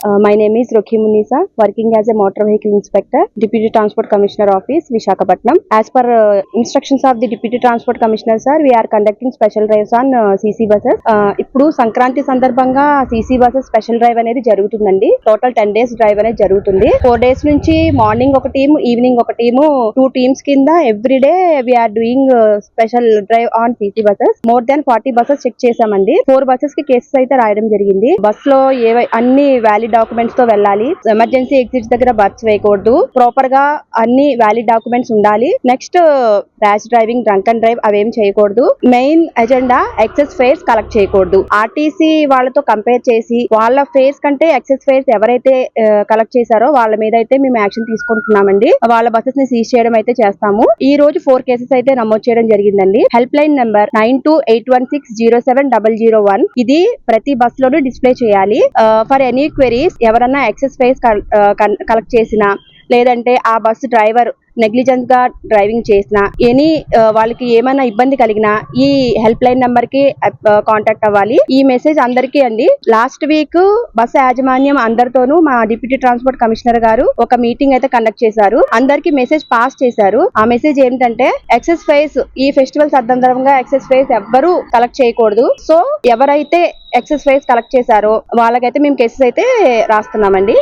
My name is Rokhi Munisa, working as a motor vehicle inspector, Deputy Transport Commissioner Office, Visakhapatnam. As per instructions of the Deputy Transport Commissioner, sir, we are conducting special drives on CC buses. ఇప్పుడు సంక్రాంతి సందర్భంగా CC buses special drive అనేది జరుగుతుందండి. Total 10 days drive అనేది జరుగుతుంది. 4 days నుంచి morning ఒక team, evening ఒక team, 2 teams కింద every day we are doing special drive on CC buses. More than 40 buses check చేసామండి. 4 buses కి కేసెస్ అయితే రాయడం జరిగింది. బస్ లో అన్ని వ్యాలిడ్ డాక్యుమెంట్స్ తో వెళ్ళాలి. ఎమర్జెన్సీ ఎగ్జిట్స్ దగ్గర బర్త్స్ వేయకూడదు. ప్రాపర్ గా అన్ని వ్యాలిడ్ డాక్యుమెంట్స్ ఉండాలి. Next rash driving, drunk and drive అవేం చేయకూడదు. Main agenda excess fares collect చేయకూడదు. ఆర్టీసీ వాళ్ళతో కంపేర్ చేసి వాళ్ళ ఫేర్స్ కంటే ఎక్సెస్ ఫేర్స్ ఎవరైతే కలెక్ట్ చేశారో వాళ్ళ మీద అయితే మేము యాక్షన్ తీసుకుంటున్నామండి. వాళ్ళ బస్సెస్ ని సీజ్ చేయడం అయితే చేస్తాము. ఈ రోజు 4 కేసెస్ అయితే నమోదు చేయడం జరిగిందండి. హెల్ప్ లైన్ నెంబర్ 9281607001 ఇది ప్రతి బస్ లోనూ డిస్ప్లే చేయాలి. ఫర్ ఎనీ క్వెరీస్ ఎవరన్నా ఎక్సెస్ ఫేర్స్ కలెక్ట్ చేసినా, లేదంటే ఆ బస్సు డ్రైవర్ నెగ్లిజెన్స్ గా డ్రైవింగ్ చేసినా, వాళ్ళకి ఏమైనా ఇబ్బంది కలిగినా ఈ హెల్ప్ లైన్ నెంబర్ కి కాంటాక్ట్ అవ్వాలి. ఈ మెసేజ్ అందరికీ అండి. లాస్ట్ వీక్ బస్ యాజమాన్యం అందరితోనూ మా డిప్యూటీ ట్రాన్స్పోర్ట్ కమిషనర్ గారు ఒక మీటింగ్ అయితే కండక్ట్ చేశారు. అందరికి మెసేజ్ పాస్ చేశారు. ఆ మెసేజ్ ఏంటంటే ఎక్సెస్ ఫేర్స్ ఈ ఫెస్టివల్ సందర్భంగా ఎక్సెస్ ఫేర్స్ ఎవ్వరూ కలెక్ట్ చేయకూడదు. సో ఎవరైతే ఎక్సెస్ ఫేర్స్ కలెక్ట్ చేశారో వాళ్ళకైతే మేము కేసెస్ అయితే రాస్తున్నామండి.